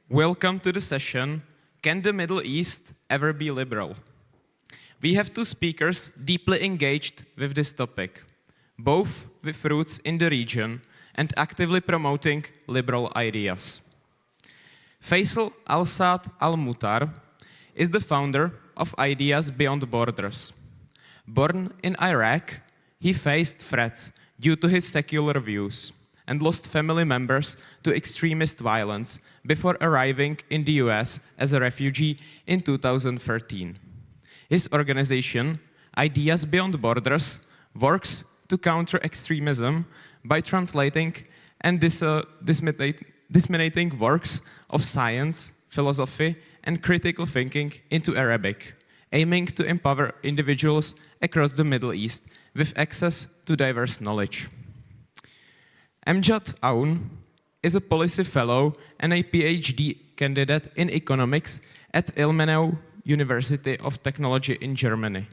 Welcome to the session, Can the Middle East Ever Be Liberal? We have two speakers deeply engaged with this topic, both with roots in the region and actively promoting liberal ideas. Faisal Al Mutar is the founder of Ideas Beyond Borders. Born in Iraq, he faced threats due to his secular views and lost family members to extremist violence before arriving in the US as a refugee in 2013. His organization, Ideas Beyond Borders, works to counter extremism by translating and disseminating works of science, philosophy, and critical thinking into Arabic, aiming to empower individuals across the Middle East with access to diverse knowledge. Amjad Aun is a policy fellow and a PhD candidate in economics at Ilmenau University of Technology in Germany,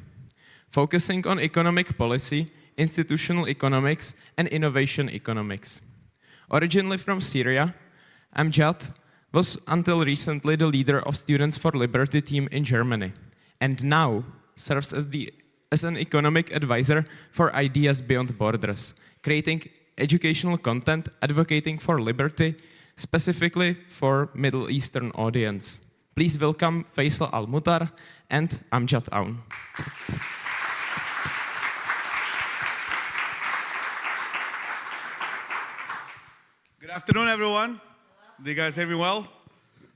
focusing on economic policy, institutional economics, and innovation economics. Originally from Syria, Amjad was until recently the leader of Students for Liberty team in Germany, and now serves as an economic advisor for Ideas Beyond Borders, creating educational content advocating for liberty, specifically for Middle Eastern audience. Please welcome Faisal Al Mutar and Amjad Aun. Good afternoon, everyone. Do you guys hear me well?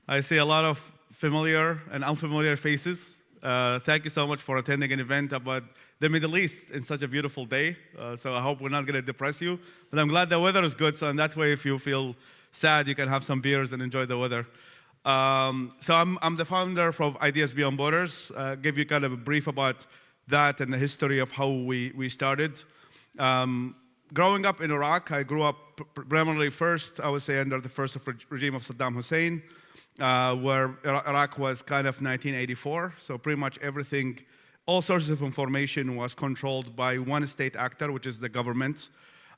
I see a lot of familiar and unfamiliar faces. Thank you so much for attending an event about the Middle East in such a beautiful day. So I hope we're not going to depress you. But I'm glad the weather is good, so in that way, if you feel sad, you can have some beers and enjoy the weather. So I'm the founder of Ideas Beyond Borders. Give you kind of a brief about that and the history of how we started. Growing up in Iraq, I grew up primarily first, I would say, under the first regime of Saddam Hussein, where Iraq was kind of 1984. So pretty much everything, all sources of information was controlled by one state actor, which is the government.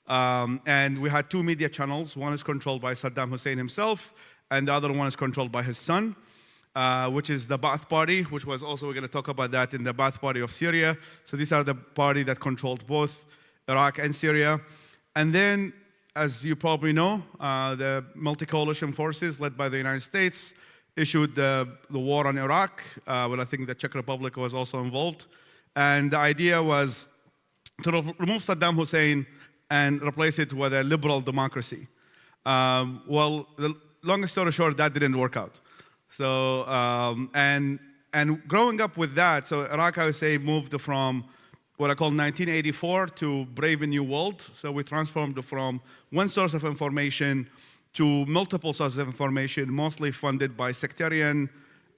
And we had two media channels. One is controlled by Saddam Hussein himself, and the other one is controlled by his son, which is the Ba'ath Party, which was also, we're going to talk about that in the Ba'ath Party of Syria. So these are the party that controlled both Iraq and Syria. And then, as you probably know, the multi-coalition forces led by the United States issued the war on Iraq, but I think the Czech Republic was also involved. And the idea was to remove Saddam Hussein and replace it with a liberal democracy. Well, the longest story short, that didn't work out. So, and growing up with that, so Iraq, I would say, moved from what I call 1984 to Brave New World. So we transformed from one source of information to multiple sources of information, mostly funded by sectarian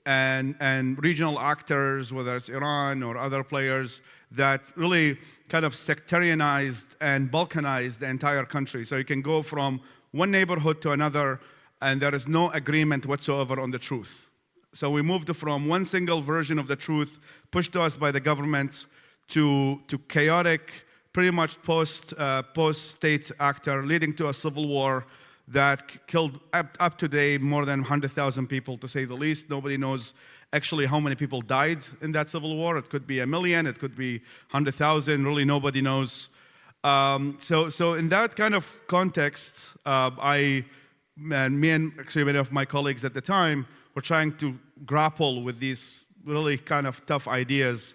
and regional actors, whether it's Iran or other players, that really kind of sectarianized and balkanized the entire country. So you can go from one neighborhood to another, and there is no agreement whatsoever on the truth. So we moved from one single version of the truth pushed to us by the government to chaotic, pretty much post-state actor, leading to a civil war that killed up to date more than 100,000 people, to say the least. Nobody knows actually how many people died in that civil war. It could be 1 million, it could be 100,000, really nobody knows. So in that kind of context, me and actually many of my colleagues at the time were trying to grapple with these really kind of tough ideas.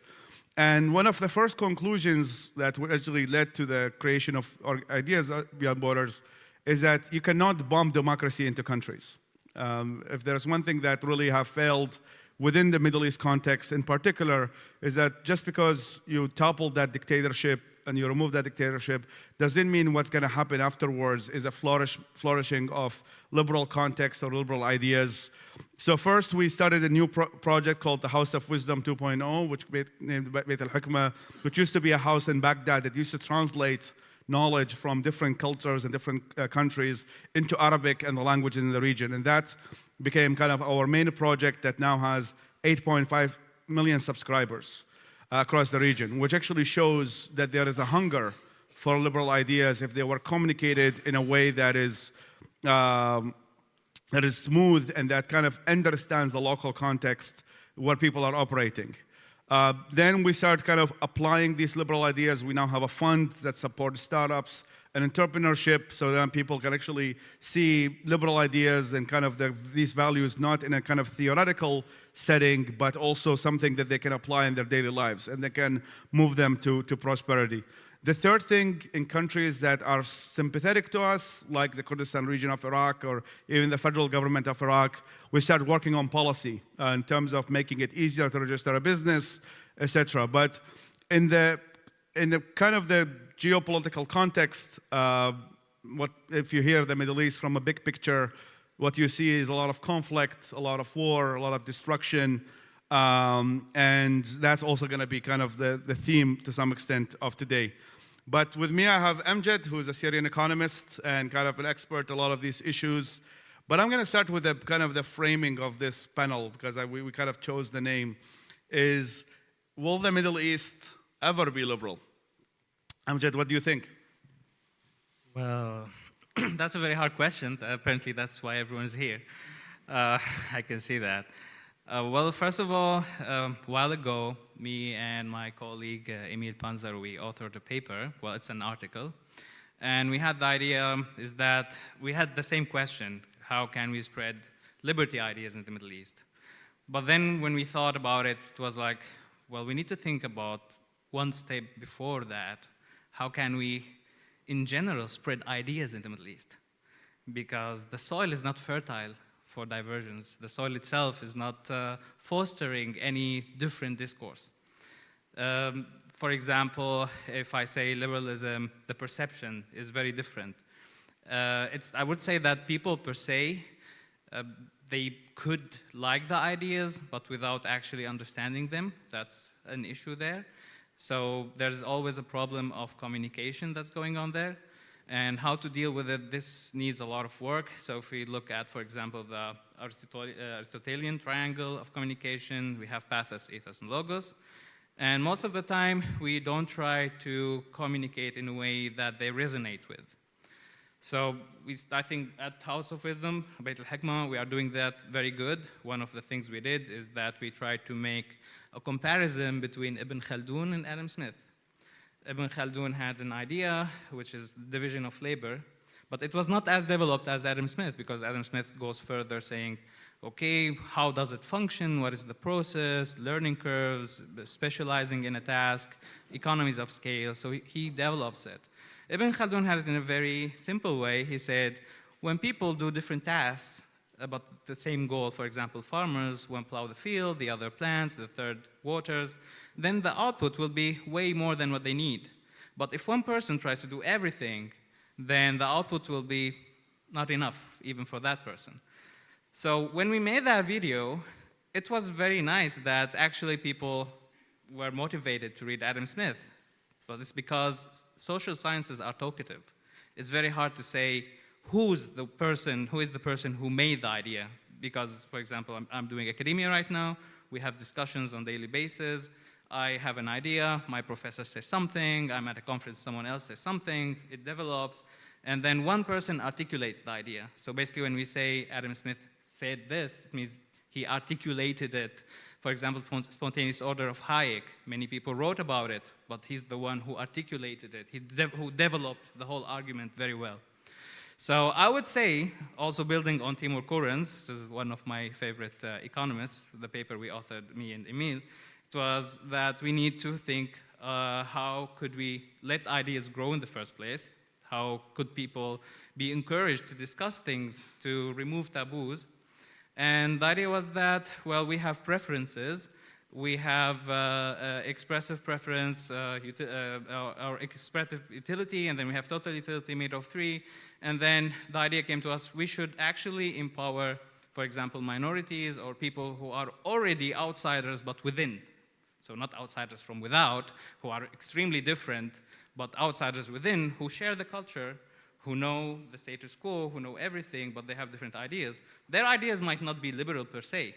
And one of the first conclusions that actually led to the creation of Ideas Beyond Borders is that you cannot bomb democracy into countries. If there's one thing that really have failed within the Middle East context in particular, is that just because you topple that dictatorship and you remove that dictatorship doesn't mean what's going to happen afterwards is a flourishing of liberal context or liberal ideas. So first we started a new project called the House of Wisdom 2.0, which named Beit al-Hikmah, which used to be a house in Baghdad that used to translate knowledge from different cultures and different countries into Arabic and the languages in the region. And that became kind of our main project that now has 8.5 million subscribers across the region, which actually shows that there is a hunger for liberal ideas if they were communicated in a way that is that is smooth and that kind of understands the local context where people are operating. Then we start kind of applying these liberal ideas. We now have a fund that supports startups and entrepreneurship, so that people can actually see liberal ideas and kind of these values not in a kind of theoretical setting, but also something that they can apply in their daily lives, and they can move them to prosperity. The third thing, in countries that are sympathetic to us, like the Kurdistan region of Iraq or even the federal government of Iraq, we start working on policy in terms of making it easier to register a business, etc. But in the kind of the geopolitical context, what if you hear the Middle East from a big picture, what you see is a lot of conflict, a lot of war, a lot of destruction, and that's also going to be kind of the theme to some extent of today. But with me, I have Amjad, who is a Syrian economist and kind of an expert on a lot of these issues. But I'm going to start with the kind of the framing of this panel, because we kind of chose the name, is, will the Middle East ever be liberal? Amjad, what do you think? Well, that's a very hard question. Apparently, that's why everyone's here. I can see that. Well, first of all, a while ago, me and my colleague Emil Panzer, we authored a paper. Well, it's an article. And we had the idea is that we had the same question: how can we spread liberty ideas in the Middle East? But then when we thought about it, it was like, well, we need to think about one step before that. How can we, in general, spread ideas in the Middle East? Because the soil is not fertile for divergence. The soil itself is not fostering any different discourse. For example, if I say liberalism, the perception is very different. I would say that people per se, they could like the ideas, but without actually understanding them. That's an issue there. So there's always a problem of communication that's going on there. And how to deal with it, this needs a lot of work. So if we look at, for example, the Aristotelian triangle of communication, we have pathos, ethos, and logos. And most of the time, we don't try to communicate in a way that they resonate with. So I think at House of Wisdom, Beit al-Hikmah, we are doing that very good. One of the things we did is that we tried to make a comparison between Ibn Khaldun and Adam Smith. Ibn Khaldun had an idea, which is division of labor, but it was not as developed as Adam Smith, because Adam Smith goes further saying, okay, how does it function? What is the process? Learning curves, specializing in a task, economies of scale. So he develops it. Ibn Khaldun had it in a very simple way. He said, when people do different tasks about the same goal, for example, farmers, one plow the field, the other plants, the third waters, then the output will be way more than what they need. But if one person tries to do everything, then the output will be not enough, even for that person. So when we made that video, it was very nice that actually people were motivated to read Adam Smith. But it's because social sciences are talkative. It's very hard to say who is the person who made the idea. Because, for example, I'm doing academia right now. We have discussions on a daily basis. I have an idea, my professor says something, I'm at a conference, someone else says something, it develops, and then one person articulates the idea. So basically when we say Adam Smith said this, it means he articulated it. For example, spontaneous order of Hayek, many people wrote about it, but he's the one who articulated it, who developed the whole argument very well. So I would say, also building on Timur Kuran's, this is one of my favorite economists, the paper we authored, me and Emil, it was that we need to think how could we let ideas grow in the first place? How could people be encouraged to discuss things, to remove taboos? And the idea was that, well, we have preferences. We have expressive preference, or expressive utility, and then we have total utility made of three. And then the idea came to us, we should actually empower, for example, minorities or people who are already outsiders but within. So not outsiders from without, who are extremely different, but outsiders within who share the culture, who know the status quo, who know everything, but they have different ideas. Their ideas might not be liberal per se,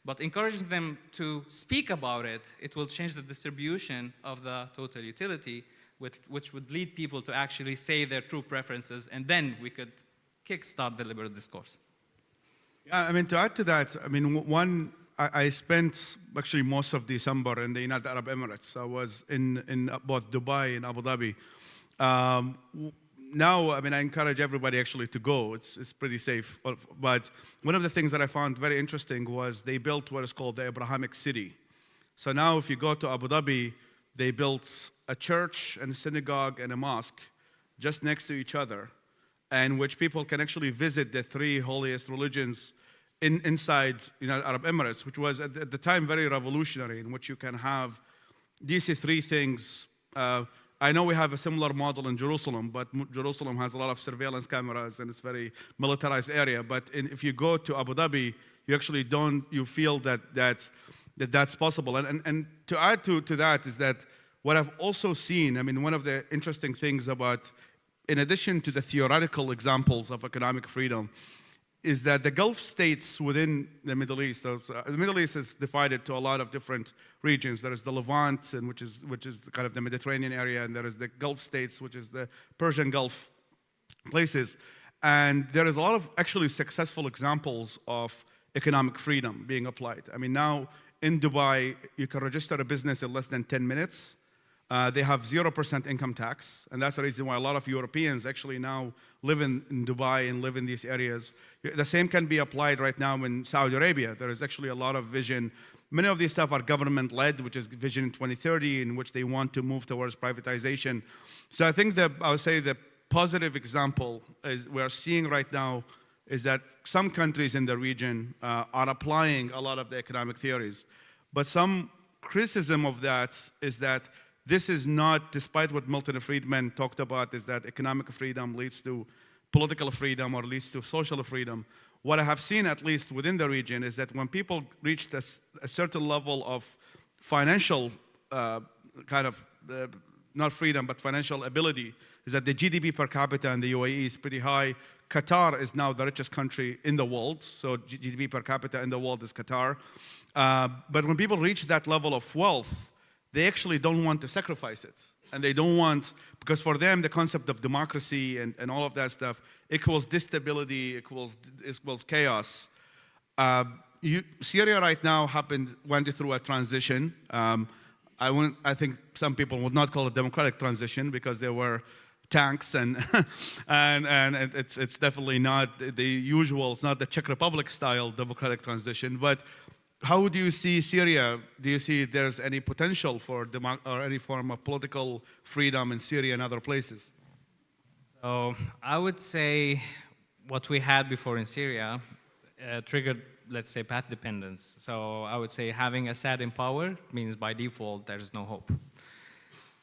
but encouraging them to speak about it, it will change the distribution of the total utility, which would lead people to actually say their true preferences, and then we could kickstart the liberal discourse. Yeah, I mean, to add to that, I mean, I spent actually most of December in the United Arab Emirates. I was in both Dubai and Abu Dhabi. Now, I mean, I encourage everybody actually to go. It's pretty safe. But one of the things that I found very interesting was they built what is called the Abrahamic City. So now if you go to Abu Dhabi, they built a church and a synagogue and a mosque just next to each other, and which people can actually visit the three holiest religions inside Arab Emirates, which was at the time very revolutionary, in which you can have these three things. I know we have a similar model in Jerusalem, but Jerusalem has a lot of surveillance cameras and it's a very militarized area. But if you go to Abu Dhabi, you actually you feel that's possible. And to add to that is that what I've also seen, I mean, one of the interesting things about, in addition to the theoretical examples of economic freedom, is that the Gulf states within the Middle East, the Middle East is divided to a lot of different regions. There is the Levant, and which is kind of the Mediterranean area, and there is the Gulf states, which is the Persian Gulf places. And there is a lot of actually successful examples of economic freedom being applied. I mean, now in Dubai, you can register a business in less than 10 minutes. They have 0% income tax, and that's the reason why a lot of Europeans actually now live in Dubai and live in these areas. The same can be applied right now in Saudi Arabia. There is actually a lot of vision. Many of these stuff are government-led, which is Vision 2030, in which they want to move towards privatization. So I think that I would say the positive example is we're seeing right now is that some countries in the region are applying a lot of the economic theories. But some criticism of that is that this is not, despite what Milton Friedman talked about, is that economic freedom leads to political freedom or leads to social freedom. What I have seen, at least within the region, is that when people reach a certain level of financial not freedom, but financial ability, is that the GDP per capita in the UAE is pretty high. Qatar is now the richest country in the world, so GDP per capita in the world is Qatar. But when people reach that level of wealth, they actually don't want to sacrifice it. And they don't want, because for them, the concept of democracy and all of that stuff equals instability, equals chaos. Syria right now went through a transition. I think some people would not call it democratic transition because there were tanks and it's definitely not the usual, it's not the Czech Republic style democratic transition. But how do you see Syria? Do you see there's any potential for or any form of political freedom in Syria and other places? So I would say what we had before in Syria triggered, let's say, path dependence. So I would say having Assad in power means by default there's no hope.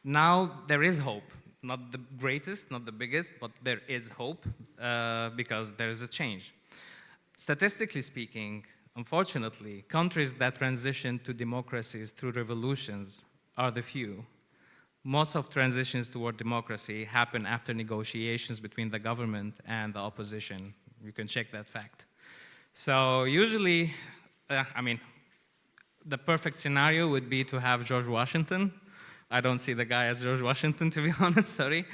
Now there is hope. Not the greatest, not the biggest, but there is hope because there is a change. Statistically speaking, unfortunately, countries that transition to democracies through revolutions are the few. Most of transitions toward democracy happen after negotiations between the government and the opposition. You can check that fact. So usually, the perfect scenario would be to have George Washington. I don't see the guy as George Washington, to be honest, sorry.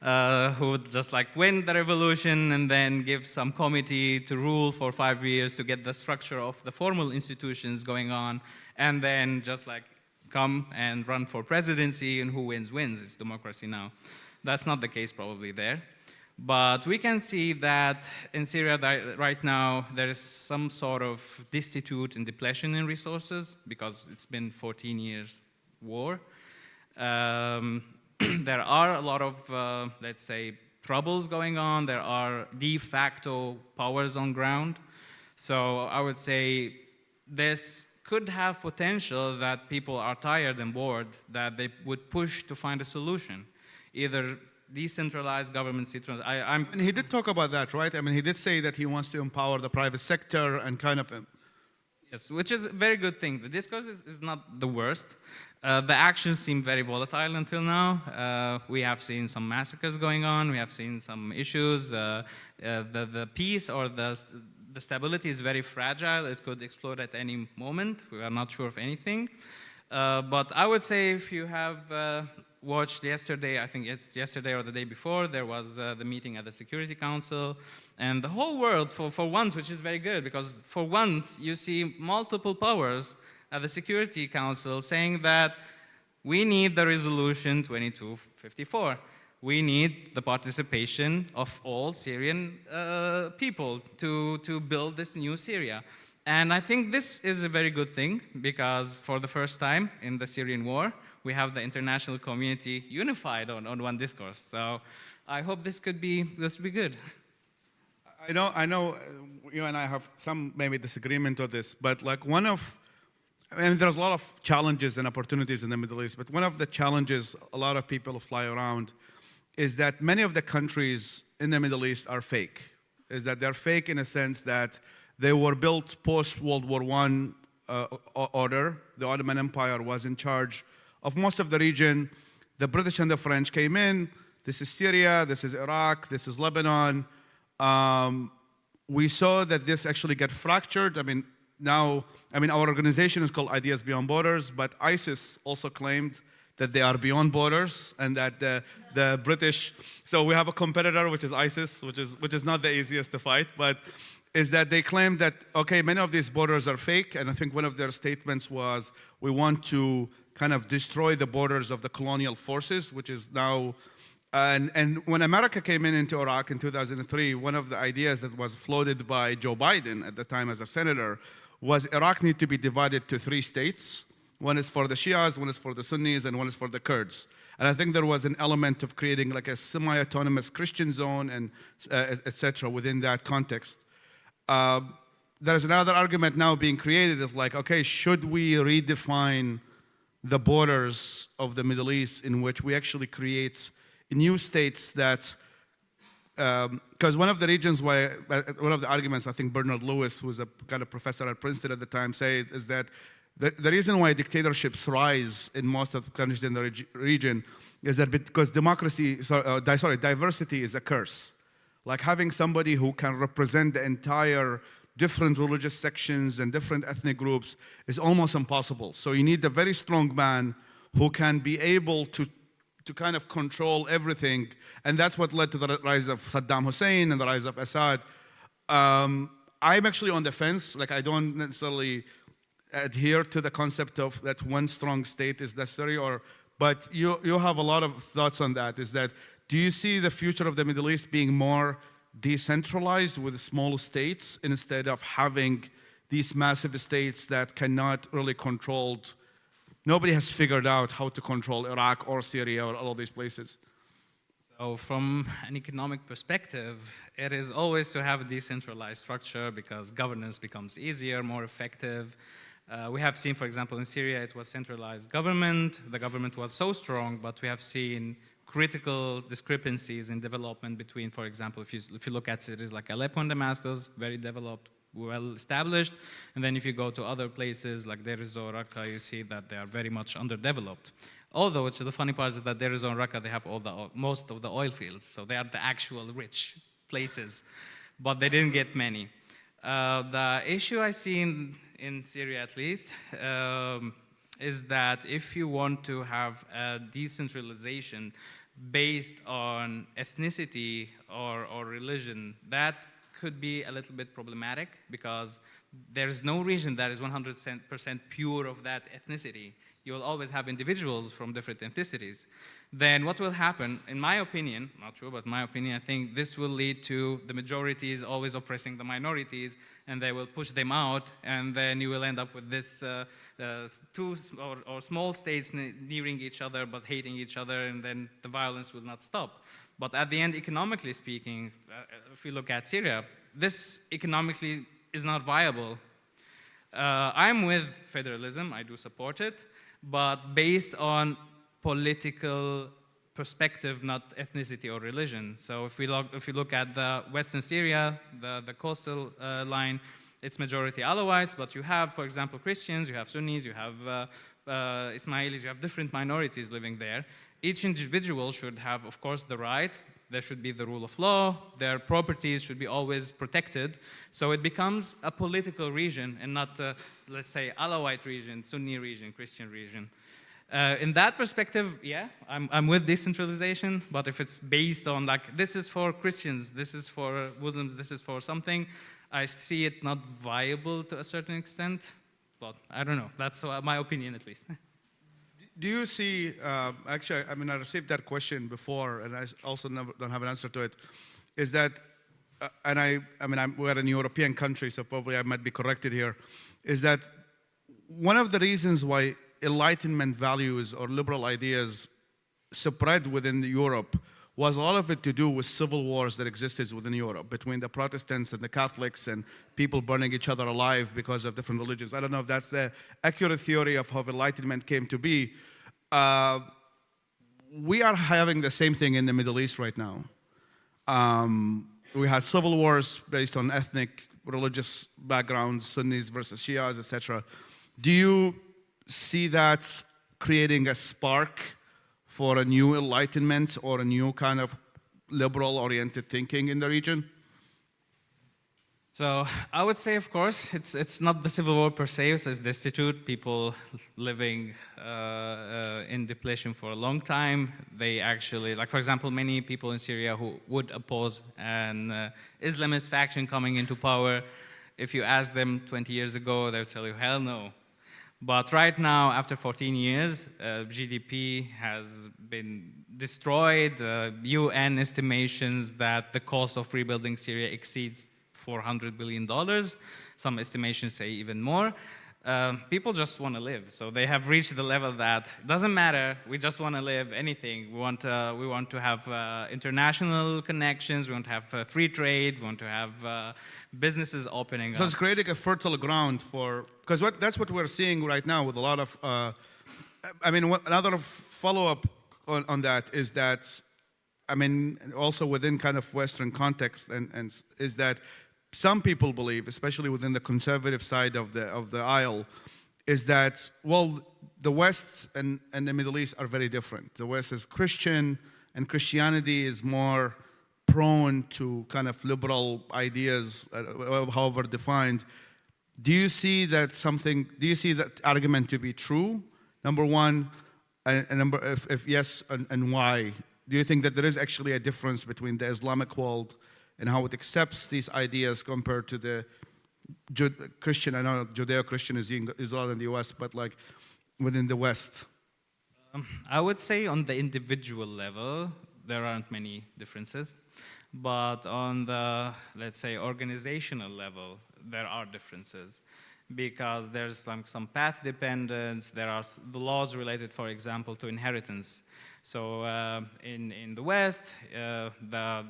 Who would just win the revolution and then give some committee to rule for 5 years to get the structure of the formal institutions going on, and then just come and run for presidency, and who wins, wins. It's democracy now. That's not the case probably there. But we can see that in Syria right now, there is some sort of destitute and depletion in resources because it's been 14 years war. There are a lot of, let's say, troubles going on. There are de facto powers on ground. So I would say this could have potential that people are tired and bored, that they would push to find a solution, either decentralized government. And he did talk about that, right? I mean, he did say that he wants to empower the private sector and kind of... Yes, which is a very good thing. The discourse is not the worst. The actions seem very volatile until now. We have seen some massacres going on. We have seen some issues. The peace or the stability is very fragile. It could explode at any moment. We are not sure of anything. But I would say if you have watched yesterday, I think it's yesterday or the day before, there was the meeting at the Security Council, and the whole world, for once, which is very good, because for once you see multiple powers at the Security Council saying that we need the resolution 2254. We need the participation of all Syrian people to build this new Syria. And I think this is a very good thing, because for the first time in the Syrian war, we have the international community unified on one discourse. So I hope this could be good. I know, you and I have some maybe disagreement on this, but like there's a lot of challenges and opportunities in the Middle East, but one of the challenges a lot of people fly around is that many of the countries in the Middle East are fake. Is that they're fake in a sense that they were built post-World War I order. The Ottoman Empire was in charge of most of the region. The British and the French came in. This is Syria, this is Iraq, this is Lebanon. We saw that this actually got fractured. Our organization is called Ideas Beyond Borders, but ISIS also claimed that they are beyond borders, and that the British, so we have a competitor, which is ISIS, which is not the easiest to fight, but is that they claim that, okay, many of these borders are fake, and I think one of their statements was, we want to kind of destroy the borders of the colonial forces, which is now, and when America came into Iraq in 2003, one of the ideas that was floated by Joe Biden at the time as a senator was Iraq need to be divided to 3 states. One is for the Shias, one is for the Sunnis, and one is for the Kurds. And I think there was an element of creating like a semi-autonomous Christian zone and et cetera within that context. There's another argument now being created is like, okay, should we redefine the borders of the Middle East in which we actually create new states that, because one of the reasons why, one of the arguments I think Bernard Lewis, who was a kind of professor at Princeton at the time, said is that the reason why dictatorships rise in most of the countries in the region is that because diversity is a curse. Like having somebody who can represent the entire different religious sections and different ethnic groups is almost impossible. So you need a very strong man who can be able to kind of control everything. And that's what led to the rise of Saddam Hussein and the rise of Assad. I'm actually on the fence. Like I don't necessarily adhere to the concept of that one strong state is necessary, but you have a lot of thoughts on that. Is that, do you see the future of the Middle East being more decentralized with small states instead of having these massive states that cannot really controlled? Nobody has figured out how to control Iraq or Syria or all these places. So from an economic perspective, it is always to have a decentralized structure because governance becomes easier, more effective. We have seen, for example, in Syria, it was centralized government. The government was so strong, but we have seen critical discrepancies in development between, for example, if you look at cities like Aleppo and Damascus, very developed, well established, and then if you go to other places like Deir ez-Zor, Raqqa, you see that they are very much underdeveloped. Although, which is the funny part is that Deir ez-Zor and Raqqa, they have most of the oil fields, so they are the actual rich places, but they didn't get many. The issue I see in Syria at least, is that if you want to have a decentralization based on ethnicity or religion, that could be a little bit problematic because there's no region that is 100% pure of that ethnicity. You will always have individuals from different ethnicities. Then what will happen, in my opinion, not true, but my opinion, I think this will lead to the majorities always oppressing the minorities, and they will push them out, and then you will end up with this two or small states nearing each other but hating each other, and then the violence will not stop. But at the end, economically speaking, if you look at Syria, this economically is not viable. I'm with federalism, I do support it, but based on political perspective, not ethnicity or religion. So if you look at the Western Syria, the coastal line, it's majority Alawites, but you have, for example, Christians, you have Sunnis, you have Ismailis, you have different minorities living there. Each individual should have, of course, the right. There should be the rule of law. Their properties should be always protected. So it becomes a political region and not, let's say, Alawite region, Sunni region, Christian region. In that perspective, yeah, I'm with decentralization, but if it's based on like, this is for Christians, this is for Muslims, this is for something, I see it not viable to a certain extent, but I don't know. That's my opinion, at least. Do you see, actually, I mean, I received that question before, and I also don't have an answer to it, is that, we're in a European country, so probably I might be corrected here, is that one of the reasons why Enlightenment values or liberal ideas spread within Europe was a lot of it to do with civil wars that existed within Europe between the Protestants and the Catholics and people burning each other alive because of different religions. I don't know if that's the accurate theory of how Enlightenment came to be. We are having the same thing in the Middle East right now. We had civil wars based on ethnic, religious backgrounds, Sunnis versus Shias, etc. Do you see that creating a spark for a new enlightenment or a new kind of liberal-oriented thinking in the region? So I would say, of course, it's not the civil war per se, it's destitute, people living in depletion for a long time. They actually, like for example, many people in Syria who would oppose an Islamist faction coming into power, if you ask them 20 years ago, they would tell you, hell no. But right now, after 14 years, GDP has been destroyed. UN estimations that the cost of rebuilding Syria exceeds $400 billion. Some estimations say even more. People just want to live. So they have reached the level that doesn't matter. We just want to live anything. We want to have international connections. We want to have free trade. We want to have businesses opening up. So it's creating a fertile ground for, because that's what we're seeing right now with a lot of, another follow-up on that is that, also within kind of Western context, and is that some people believe, especially within the conservative side of the aisle, is that, well, the West and the Middle East are very different. The West is Christian, and Christianity is more prone to kind of liberal ideas, however defined. Do you see that argument to be true? Number one, and if yes, and why? Do you think that there is actually a difference between the Islamic world and how it accepts these ideas compared to the Christian? I know Judeo-Christian is a lot in the US, but like within the West. I would say on the individual level, there aren't many differences. But on the, let's say, organizational level, there are differences. Because there's some path dependence, there are the laws related, for example, to inheritance. So in the West, the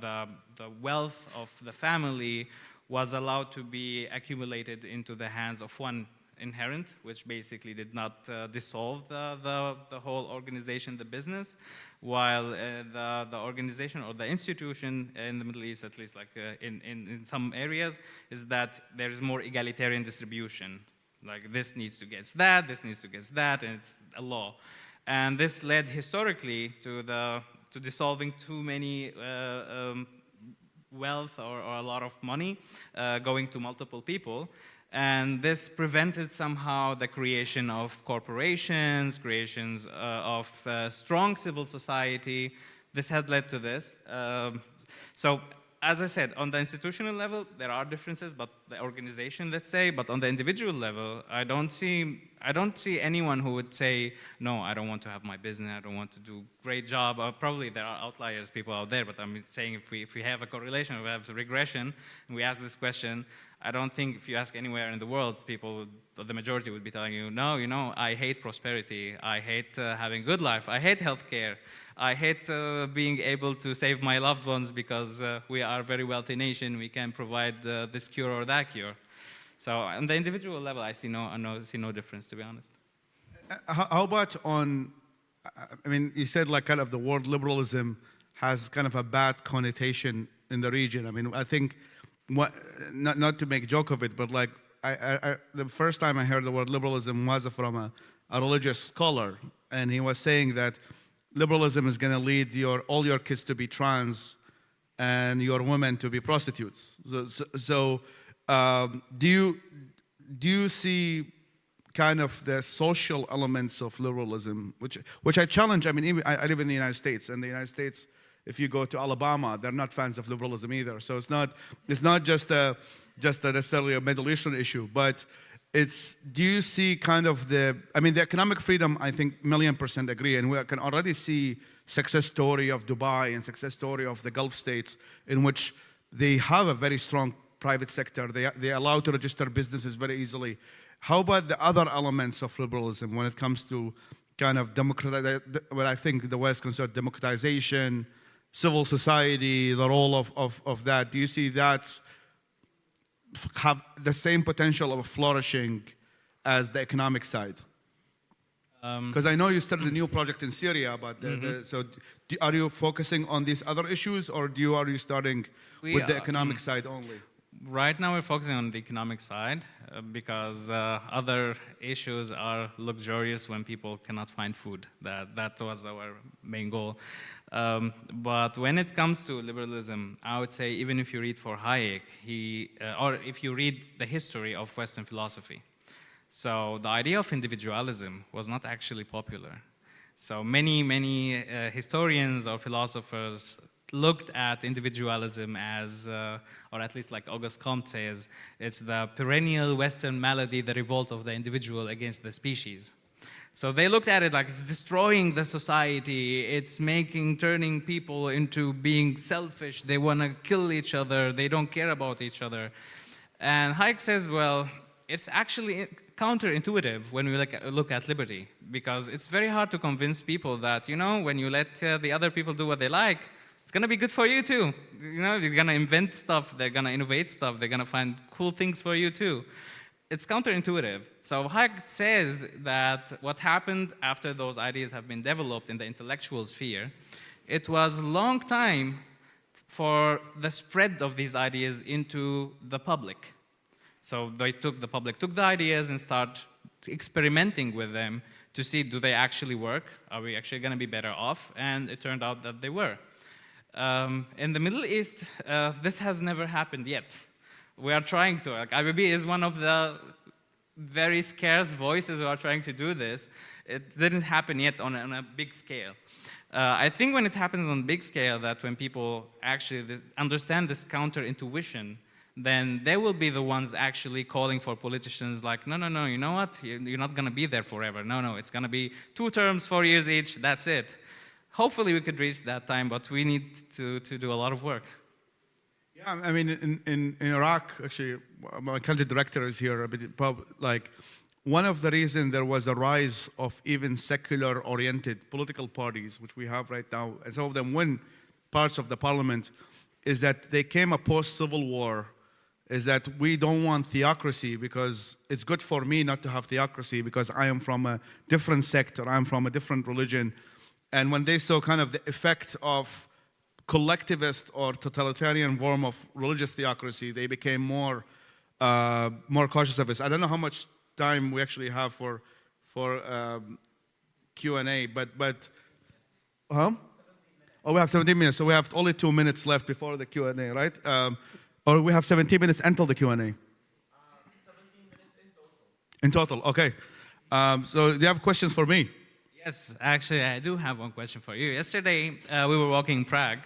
wealth of the family was allowed to be accumulated into the hands of one inherent, which basically did not dissolve the whole organization, the business, while the organization or the institution in the Middle East, at least like in some areas, is that there is more egalitarian distribution. Like this needs to get that, this needs to get that, and it's a law. And this led historically to dissolving too many wealth or a lot of money going to multiple people. And this prevented somehow the creation of corporations, creations of strong civil society. This had led to this. So as I said, on the institutional level, there are differences, but the organization, let's say, but on the individual level, I don't see anyone who would say, no, I don't want to have my business, I don't want to do a great job. Probably there are outliers, people out there, but I'm saying if we have a correlation, we have a regression, and we ask this question, I don't think if you ask anywhere in the world, the majority would be telling you, no, I hate prosperity, I hate having a good life, I hate healthcare, I hate being able to save my loved ones because we are a very wealthy nation, we can provide this cure or that cure. So on the individual level, I see no difference, to be honest. How about on, you said like kind of the word liberalism has kind of a bad connotation in the region. I think, not to make a joke of it, but like the first time I heard the word liberalism was from a religious scholar, and he was saying that liberalism is going to lead all your kids to be trans and your women to be prostitutes. So do you see kind of the social elements of liberalism, which I challenge. I mean, even, I live in the United States, and the United States, if you go to Alabama, they're not fans of liberalism either. So it's not just necessarily a Middle Eastern issue, but do you see kind of the economic freedom, I think 1,000,000% agree, and we can already see success story of Dubai and success story of the Gulf states in which they have a very strong private sector. They allow to register businesses very easily. How about the other elements of liberalism when it comes to kind of what I think the West considers democratization, civil society, the role of that? Do you see that have the same potential of flourishing as the economic side? Because I know you started a new project in Syria, but are you focusing on these other issues, or are you starting with the economic side only? Right now we're focusing on the economic side because other issues are luxurious when people cannot find food. That was our main goal. But when it comes to liberalism, I would say even if you read for Hayek, or if you read the history of Western philosophy, so the idea of individualism was not actually popular. So many historians or philosophers looked at individualism as, or at least like Auguste Comte says, it's the perennial Western malady, the revolt of the individual against the species. So they looked at it like it's destroying the society, it's turning people into being selfish, they want to kill each other, they don't care about each other. And Hayek says, well, it's actually counterintuitive when we look at liberty, because it's very hard to convince people that, when you let the other people do what they like, it's going to be good for you too. You're going to invent stuff, they're going to innovate stuff, they're going to find cool things for you too. It's counterintuitive. So Hayek says that what happened after those ideas have been developed in the intellectual sphere, it was a long time for the spread of these ideas into the public. So the public took the ideas and started experimenting with them to see, do they actually work? Are we actually going to be better off? And it turned out that they were. In the Middle East, this has never happened yet. We are trying to. IBB is one of the very scarce voices who are trying to do this. It didn't happen yet on a big scale. I think when it happens on a big scale, that when people actually understand this counter-intuition, then they will be the ones actually calling for politicians like, no, you know what? You're not going to be there forever. No, it's going to be 2 terms, 4 years each, that's it. Hopefully we could reach that time, but we need to do a lot of work. Yeah, I mean, in Iraq, actually, my country director is here. One of the reasons there was a rise of even secular-oriented political parties, which we have right now, and some of them win parts of the parliament, is that they came a post-Civil War, is that we don't want theocracy because it's good for me not to have theocracy because I am from a different sector, I'm from a different religion. And when they saw kind of the effect of collectivist or totalitarian form of religious theocracy, they became more cautious of this. I don't know how much time we actually have for Q&A, but huh? Oh, we have 17 minutes, so we have only 2 minutes left before the Q&A, right? Or we have 17 minutes until the Q&A? 17 minutes in total. In total, okay. So do you have questions for me? Yes, actually, I do have one question for you. Yesterday, we were walking in Prague,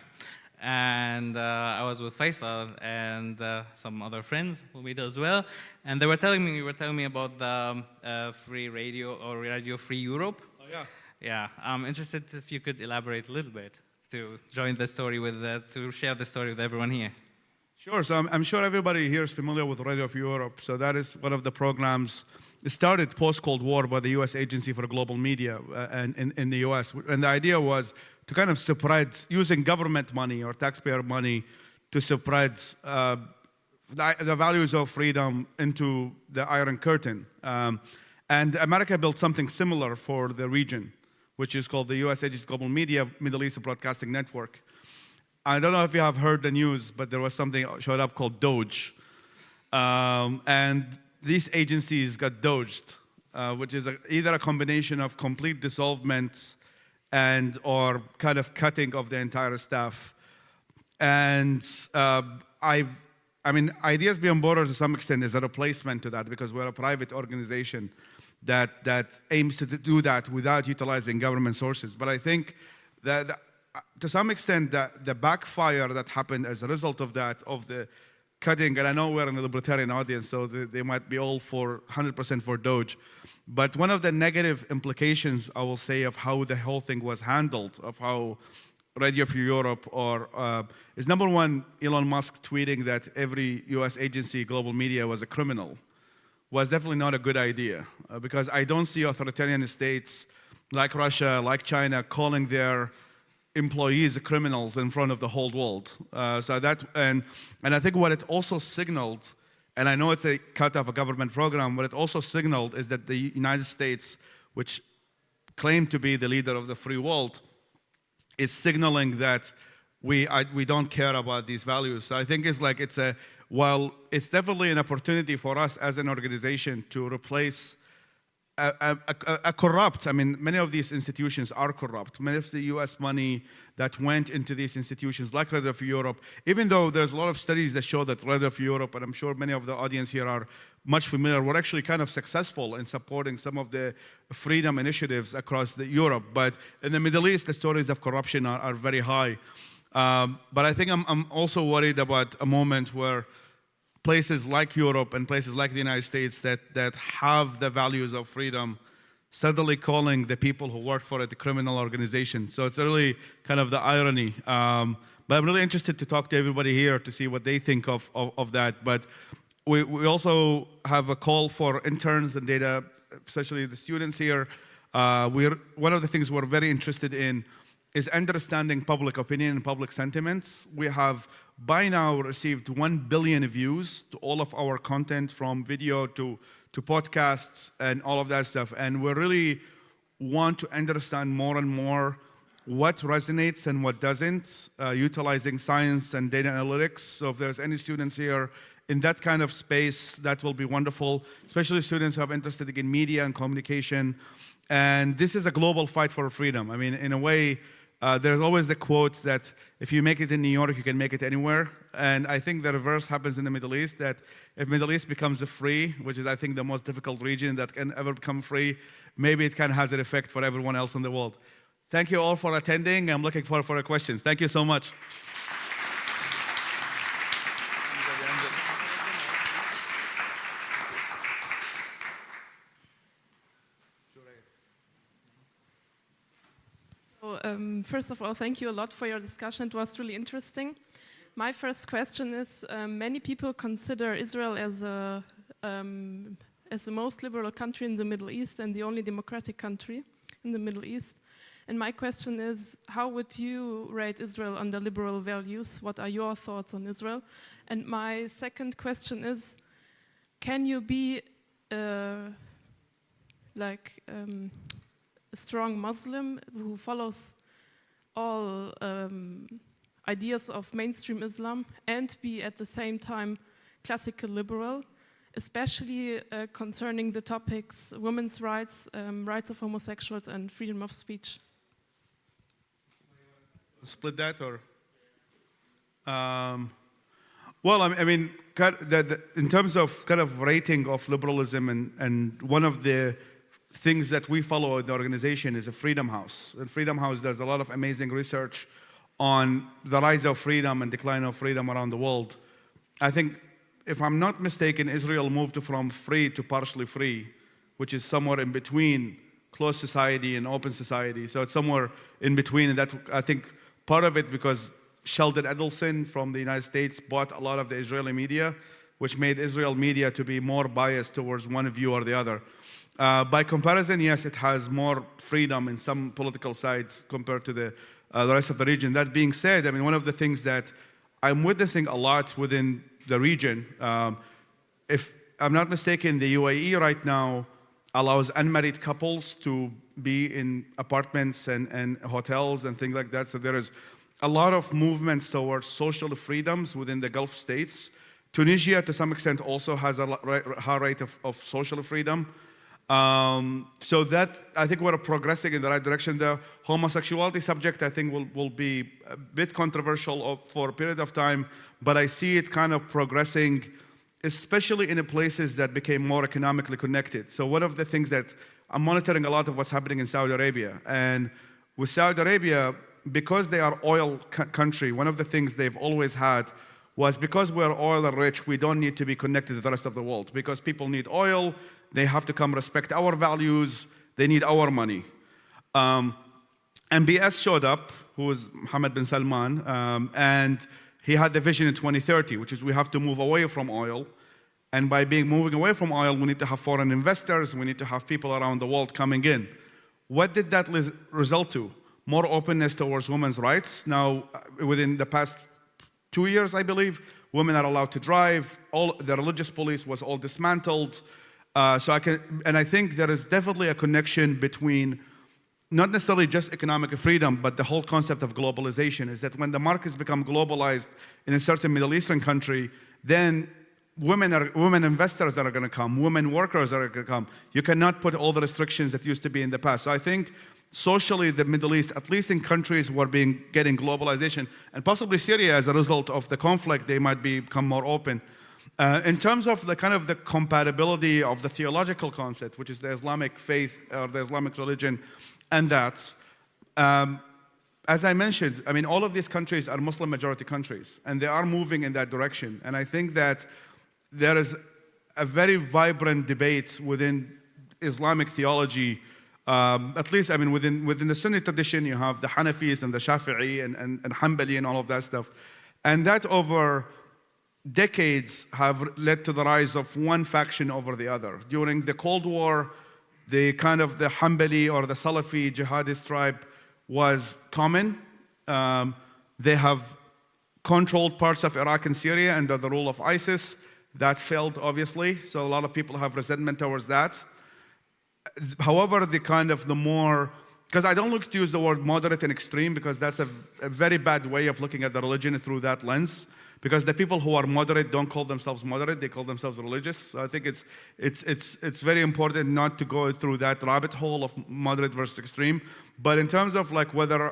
and I was with Faisal and some other friends who meet as well, and they were telling me about the free radio or Radio Free Europe. Oh, yeah. Yeah, I'm interested if you could elaborate a little bit to join the story to share the story with everyone here. Sure, so I'm sure everybody here is familiar with Radio Free Europe. So that is one of the programs. It started post-Cold War by the U.S. Agency for Global Media in the U.S. And the idea was to kind of spread, using government money or taxpayer money to spread the values of freedom into the Iron Curtain. And America built something similar for the region, which is called the U.S. Agency for Global Media Middle East Broadcasting Network. I don't know if you have heard the news, but there was something showed up called Doge. And these agencies got doged, which is either a combination of complete dissolvement or kind of cutting of the entire staff. And I mean, Ideas Beyond Borders to some extent is a replacement to that because we're a private organization that aims to do that without utilizing government sources. But I think that to some extent the backfire that happened as a result of that, of the cutting, and I know we're in a libertarian audience, so they might be all for 100% for Doge. But one of the negative implications, I will say, of how the whole thing was handled, of how Radio Free Europe is number one, Elon Musk tweeting that every US agency, global media, was a criminal, was definitely not a good idea. Because I don't see authoritarian states like Russia, like China, calling their employees criminals in front of the whole world. And I think what it also signaled, and I know it's a cut of a government program, what it also signaled is that the United States, which claimed to be the leader of the free world, is signaling that we don't care about these values. So I think while it's definitely an opportunity for us as an organization to replace a corrupt, I mean, many of these institutions are corrupt. Many of the US money that went into these institutions, like Radio Free Europe, even though there's a lot of studies that show that Radio Free Europe, and I'm sure many of the audience here are much familiar, were actually kind of successful in supporting some of the freedom initiatives across Europe. But in the Middle East, the stories of corruption are very high. But I think I'm also worried about a moment where places like Europe and places like the United States that have the values of freedom suddenly calling the people who work for it a criminal organization. So it's really kind of the irony. But I'm really interested to talk to everybody here to see what they think of that. But we also have a call for interns and data, especially the students here. One of the things we're very interested in is understanding public opinion and public sentiments. We have by now received 1 billion views to all of our content, from video to podcasts and all of that stuff. And we really want to understand more and more what resonates and what doesn't, utilizing science and data analytics. So if there's any students here in that kind of space, that will be wonderful, especially students who are interested in media and communication. And this is a global fight for freedom. I mean, in a way, there's always the quote that if you make it in New York, you can make it anywhere. And I think the reverse happens in the Middle East, that if Middle East becomes free, which is, I think, the most difficult region that can ever become free, maybe it can has an effect for everyone else in the world. Thank you all for attending. I'm looking forward for your questions. Thank you so much. First of all, thank you a lot for your discussion. It was really interesting. My first question is, many people consider Israel as the most liberal country in the Middle East and the only democratic country in the Middle East. And my question is, how would you rate Israel under liberal values? What are your thoughts on Israel? And my second question is, can you be a strong Muslim who follows all ideas of mainstream Islam and be at the same time classical liberal, especially concerning the topics women's rights, rights of homosexuals, and freedom of speech? Split that, or? Well, I mean, in terms of kind of rating of liberalism, and one of the things that we follow in the organization is a Freedom House. And Freedom House does a lot of amazing research on the rise of freedom and decline of freedom around the world. I think, if I'm not mistaken, Israel moved from free to partially free, which is somewhere in between closed society and open society. So it's somewhere in between, and that, I think, part of it because Sheldon Adelson from the United States bought a lot of the Israeli media, which made Israel media to be more biased towards one view or the other. By comparison, yes, it has more freedom in some political sides compared to the rest of the region. That being said, I mean, one of the things that I'm witnessing a lot within the region, if I'm not mistaken, the UAE right now allows unmarried couples to be in apartments and hotels and things like that. So there is a lot of movements towards social freedoms within the Gulf states. Tunisia, to some extent, also has a high rate of social freedom. So that, I think we're progressing in the right direction. The homosexuality subject, I think, will be a bit controversial for a period of time, but I see it kind of progressing, especially in the places that became more economically connected. So one of the things that I'm monitoring a lot of what's happening in Saudi Arabia. And with Saudi Arabia, because they are oil country, one of the things they've always had was because we're oil rich, we don't need to be connected to the rest of the world. Because people need oil, they have to come respect our values, they need our money. MBS showed up, who was Mohammed bin Salman, and he had the vision in 2030, which is we have to move away from oil. And by moving away from oil, we need to have foreign investors, we need to have people around the world coming in. What did that result to? More openness towards women's rights. Now, within the past 2 years, I believe, women are allowed to drive. All the religious police was all dismantled. I think there is definitely a connection between not necessarily just economic freedom, but the whole concept of globalization is that when the markets become globalized in a certain Middle Eastern country, then women investors that are going to come, women workers that are going to come. You cannot put all the restrictions that used to be in the past. So I think socially the Middle East, at least in countries who are getting globalization, and possibly Syria as a result of the conflict, they might become more open. In terms of the kind of the compatibility of the theological concept, which is the Islamic faith or the Islamic religion, and that, as I mentioned, I mean, all of these countries are Muslim majority countries, and they are moving in that direction. And I think that there is a very vibrant debate within Islamic theology. At least, I mean, within the Sunni tradition, you have the Hanafis and the Shafi'i and Hanbali and all of that stuff. And that over decades have led to the rise of one faction over the other. During the Cold War, the kind of the Hanbali or the Salafi jihadist tribe was common. They have controlled parts of Iraq and Syria under the rule of ISIS. That failed, obviously, so a lot of people have resentment towards that. However, the more, because I don't look to use the word moderate and extreme, because that's a very bad way of looking at the religion through that lens. Because the people who are moderate don't call themselves moderate; they call themselves religious. So I think it's very important not to go through that rabbit hole of moderate versus extreme. But in terms of like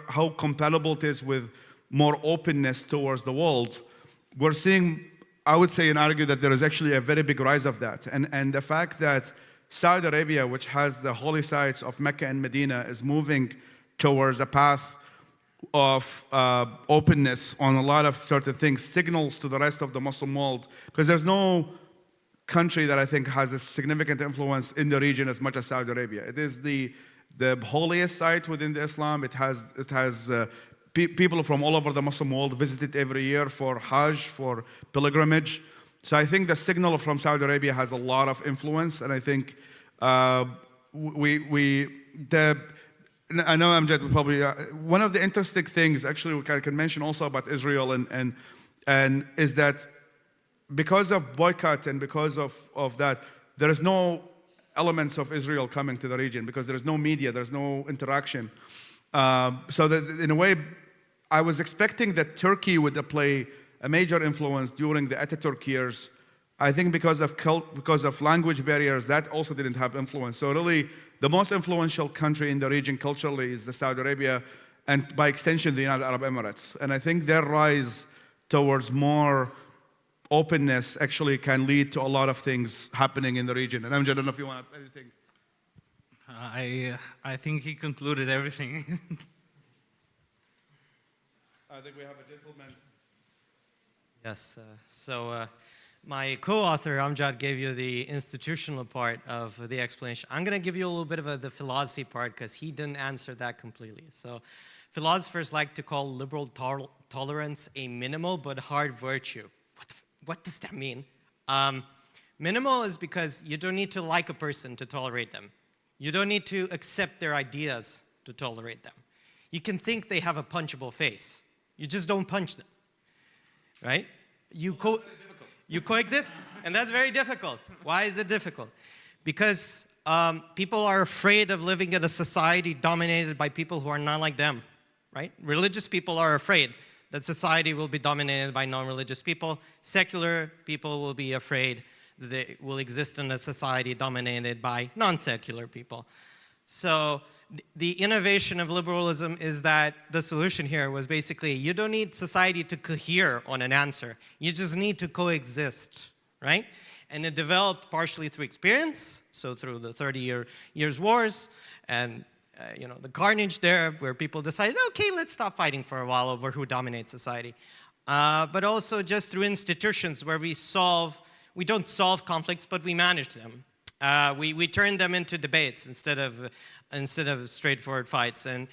how compatible it is with more openness towards the world, we're seeing, I would say and argue that there is actually a very big rise of that. And the fact that Saudi Arabia, which has the holy sites of Mecca and Medina, is moving towards a path of openness on a lot of certain things, signals to the rest of the Muslim world, because there's no country that I think has a significant influence in the region as much as Saudi Arabia. It is the holiest site within the Islam. It has people from all over the Muslim world visit it every year for Hajj, for pilgrimage. So I think the signal from Saudi Arabia has a lot of influence, and I think I know Amjad will probably, one of the interesting things actually I can mention also about Israel and is that because of boycott and because of that, there is no elements of Israel coming to the region because there is no media, there's no interaction. So that in a way, I was expecting that Turkey would play a major influence during the Ataturk years. I think because of language barriers, that also didn't have influence. So really, the most influential country in the region culturally is the Saudi Arabia, and by extension, the United Arab Emirates. And I think their rise towards more openness actually can lead to a lot of things happening in the region. And Amjad, I don't know if you want anything. I think he concluded everything. I think we have a gentleman. Yes, my co-author, Amjad, gave you the institutional part of the explanation. I'm going to give you a little bit of the philosophy part because he didn't answer that completely. So philosophers like to call liberal tolerance a minimal but hard virtue. What does that mean? Minimal is because you don't need to like a person to tolerate them. You don't need to accept their ideas to tolerate them. You can think they have a punchable face. You just don't punch them, right? You coexist, and that's very difficult. Why is it difficult? Because people are afraid of living in a society dominated by people who are not like them, right? Religious people are afraid that society will be dominated by non-religious people. Secular people will be afraid they will exist in a society dominated by non-secular people. So the innovation of liberalism is that the solution here was basically, you don't need society to cohere on an answer. You just need to coexist, right? And it developed partially through experience, so through the 30-year wars, and the carnage there, where people decided, okay, let's stop fighting for a while over who dominates society. But also just through institutions where we don't solve conflicts, but we manage them. We turn them into debates instead of straightforward fights. And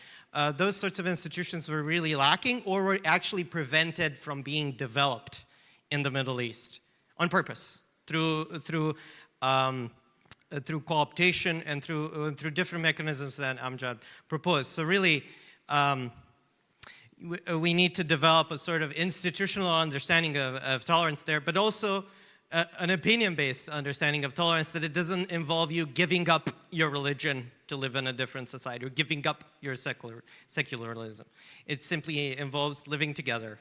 those sorts of institutions were really lacking, or were actually prevented from being developed in the Middle East on purpose, through cooptation and through different mechanisms that Amjad proposed. So really, we need to develop a sort of institutional understanding of tolerance there, but also an opinion-based understanding of tolerance, that it doesn't involve you giving up your religion to live in a different society, or giving up your secularism. It simply involves living together.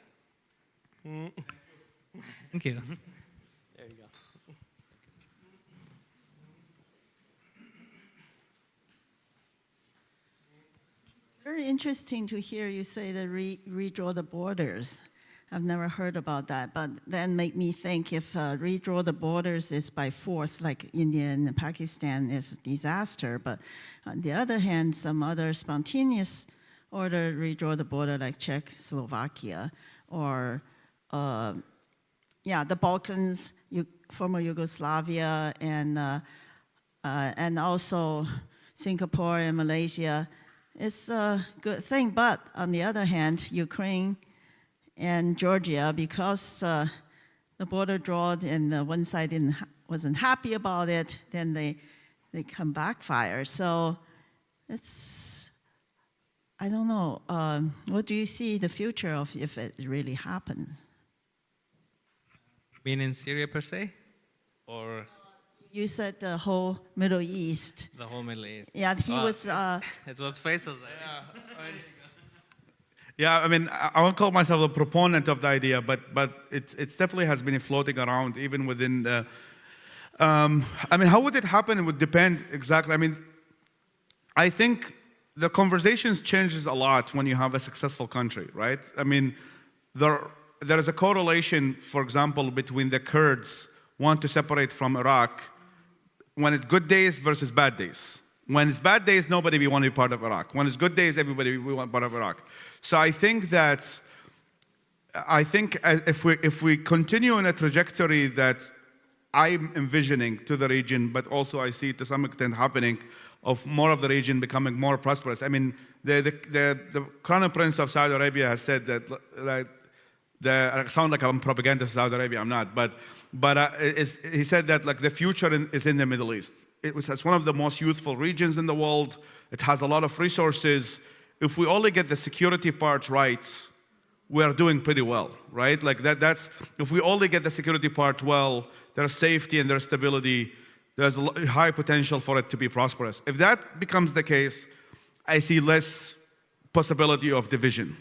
Thank you. There you go. Very interesting to hear you say that redraw the borders. I've never heard about that, but then make me think, if redraw the borders is by force, like India and Pakistan, is a disaster. But on the other hand, some other spontaneous order redraw the border, like Czechoslovakia, or the Balkans, former Yugoslavia, and also Singapore and Malaysia. It's a good thing, but on the other hand, Ukraine and Georgia, because the border drawed and one side wasn't happy about it, then they come backfire. So I don't know. What do you see the future of if it really happens? Mean in Syria per se, or You said the whole Middle East. the whole Middle East? Yeah, he was. It was Faisal's idea. Yeah, I mean, I won't call myself a proponent of the idea, but it definitely has been floating around even within the. I mean, how would it happen? It would depend exactly. I mean, I think the conversations changes a lot when you have a successful country, right? I mean, there is a correlation, for example, between the Kurds want to separate from Iraq when it's good days versus bad days. When it's bad days, nobody will want to be part of Iraq. When it's good days, everybody will want part of Iraq. So I think if we continue in a trajectory that I'm envisioning to the region, but also I see to some extent happening, of more of the region becoming more prosperous. I mean, the Crown Prince of Saudi Arabia has said that I sound like I'm propaganda to Saudi Arabia. I'm not, but he said that like the future is in the Middle East. It's one of the most youthful regions in the world. It has a lot of resources. If we only get the security part right, we are doing pretty well, right? Like that's if we only get the security part well, there's safety and there's stability. There's a high potential for it to be prosperous. If that becomes the case, I see less possibility of division.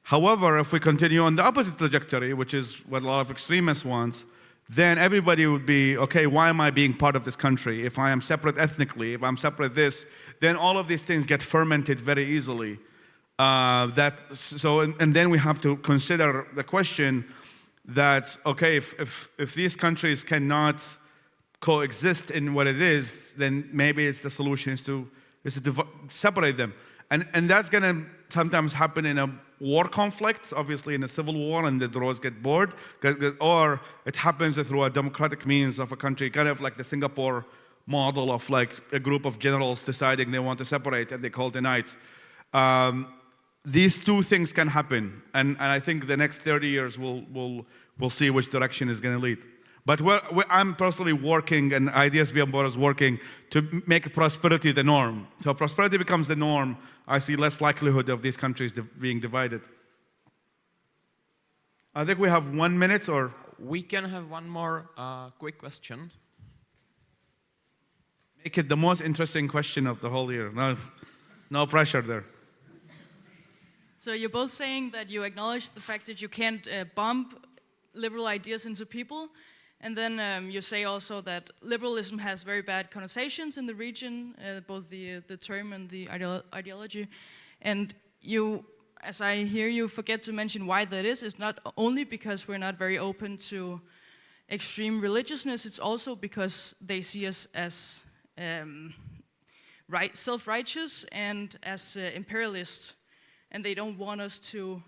However, if we continue on the opposite trajectory, which is what a lot of extremists want, then everybody would be, okay, why am I being part of this country? If I am separate ethnically, if I'm separate this, then all of these things get fermented very easily. And then we have to consider the question that, okay, if these countries cannot coexist in what it is, then maybe it's the solution is to separate them. And that's going to sometimes happen in a war conflict, obviously in a civil war, and the draws get bored, or it happens through a democratic means of a country, kind of like the Singapore model of like a group of generals deciding they want to separate and they call the nights. These two things can happen, and I think the next 30 years we'll see which direction is going to lead. But I'm personally working, and Ideas Beyond Borders working to make prosperity the norm. So if prosperity becomes the norm, I see less likelihood of these countries being divided. I think we have 1 minute, or We can have one more quick question. make it the most interesting question of the whole year. No pressure there. So you're both saying that you acknowledge the fact that you can't bomb liberal ideas into people. And then you say also that liberalism has very bad connotations in the region, both the term and the ideology. And you, as I hear you, forget to mention why that is. It's not only because we're not very open to extreme religiousness, it's also because they see us as self-righteous and as imperialist, and they don't want us to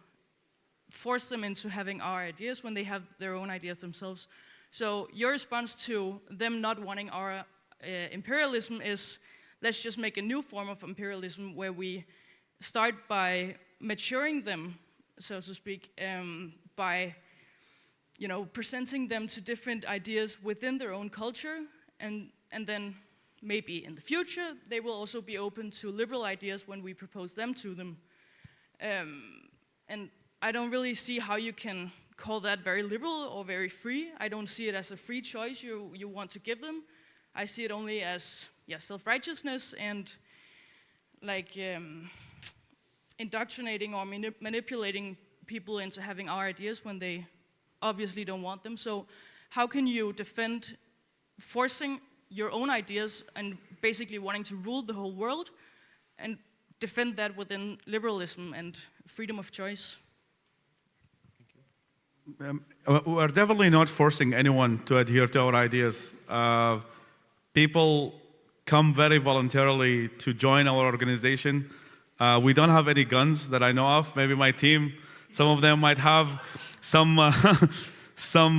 force them into having our ideas when they have their own ideas themselves. So your response to them not wanting our imperialism is, let's just make a new form of imperialism where we start by maturing them, so to speak, by presenting them to different ideas within their own culture, and then maybe in the future they will also be open to liberal ideas when we propose them to them. And I don't really see how you can call that very liberal or very free. I don't see it as a free choice you want to give them. I see it only as self-righteousness and like indoctrinating or manipulating people into having our ideas when they obviously don't want them. So how can you defend forcing your own ideas and basically wanting to rule the whole world and defend that within liberalism and freedom of choice? We're definitely not forcing anyone to adhere to our ideas. People come very voluntarily to join our organization. We don't have any guns that I know of. Maybe my team, some of them might have some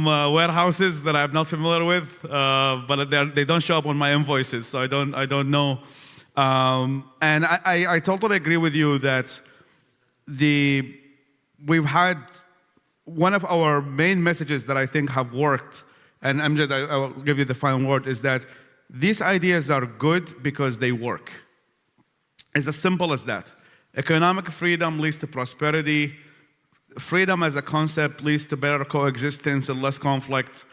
warehouses that I'm not familiar with, but they don't show up on my invoices, so I don't know. And I totally agree with you that we've had one of our main messages that I think have worked, and Amjad, I will give you the final word, is that these ideas are good because they work. It's as simple as that. Economic freedom leads to prosperity. Freedom as a concept leads to better coexistence and less conflict.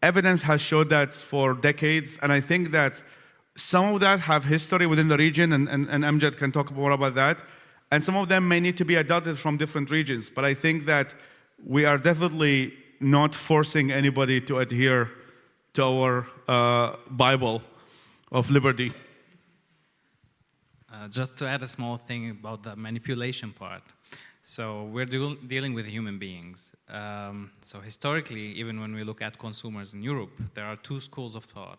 Evidence has showed that for decades, and I think that some of that have history within the region, and Amjad can talk more about that, and some of them may need to be adopted from different regions, but I think that we are definitely not forcing anybody to adhere to our Bible of liberty. Just to add a small thing about the manipulation part. So we're dealing with human beings. So historically, even when we look at consumers in Europe, there are two schools of thought.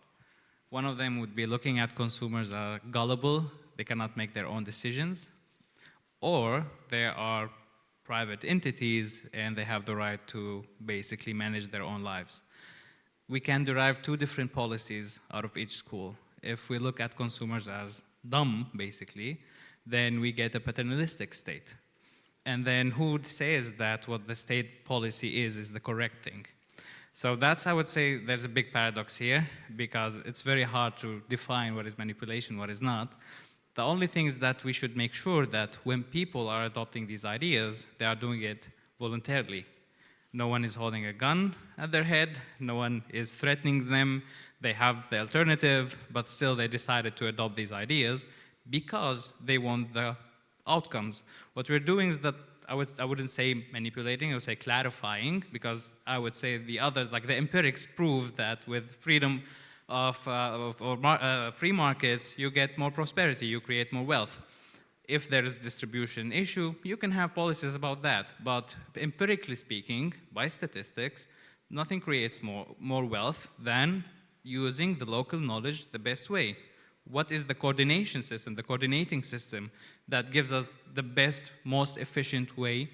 One of them would be looking at consumers are gullible, they cannot make their own decisions, or they are private entities and they have the right to basically manage their own lives. We can derive two different policies out of each school. If we look at consumers as dumb, basically, then we get a paternalistic state. And then who says that what the state policy is the correct thing? So that's, I would say, there's a big paradox here, because it's very hard to define what is manipulation, what is not. The only thing is that we should make sure that when people are adopting these ideas, they are doing it voluntarily. No one is holding a gun at their head, no one is threatening them, they have the alternative, but still they decided to adopt these ideas because they want the outcomes. What we're doing is that I wouldn't say manipulating, I would say clarifying, because I would say the others, like the empirics prove that with freedom of free markets, you get more prosperity, you create more wealth. If there is distribution issue, you can have policies about that. But empirically speaking, by statistics, nothing creates more wealth than using the local knowledge the best way. What is the coordination system, the coordinating system that gives us the best, most efficient way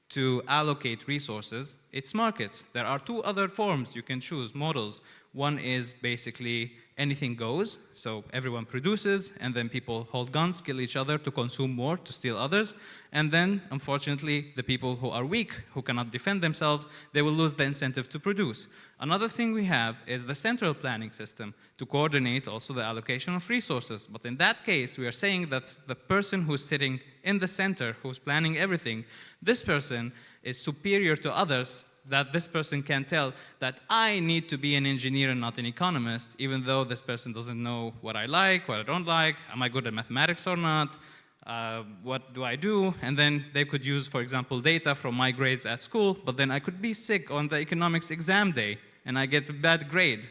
to allocate resources? It's markets. There are two other forms you can choose, models. One is basically anything goes, so everyone produces, and then people hold guns, kill each other to consume more, to steal others. And then, unfortunately, the people who are weak, who cannot defend themselves, they will lose the incentive to produce. Another thing we have is the central planning system to coordinate also the allocation of resources. But in that case, we are saying that the person who's sitting in the center, who's planning everything, this person is superior to others, that this person can tell that I need to be an engineer and not an economist, even though this person doesn't know what I like, what I don't like, am I good at mathematics or not, what do I do? And then they could use, for example, data from my grades at school, but then I could be sick on the economics exam day, and I get a bad grade.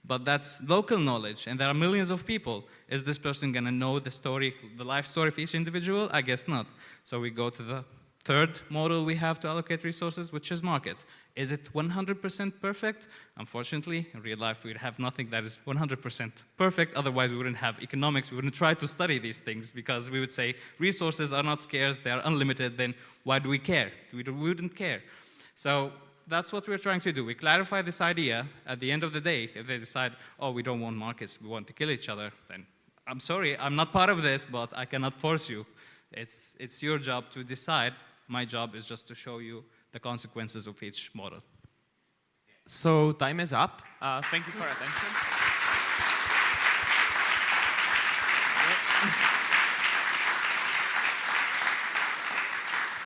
But that's local knowledge, and there are millions of people. Is this person going to know the story, the life story of each individual? I guess not. So we go to the third model we have to allocate resources, which is markets. Is it 100% perfect? Unfortunately, in real life, we have nothing that is 100% perfect. Otherwise, we wouldn't have economics. We wouldn't try to study these things, because we would say resources are not scarce, they are unlimited. Then why do we care? We wouldn't care. So that's what we're trying to do. We clarify this idea. At the end of the day, if they decide, oh, we don't want markets, we want to kill each other, then I'm sorry, I'm not part of this, but I cannot force you. It's your job to decide. My job is just to show you the consequences of each model. So time is up. Thank you for your attention.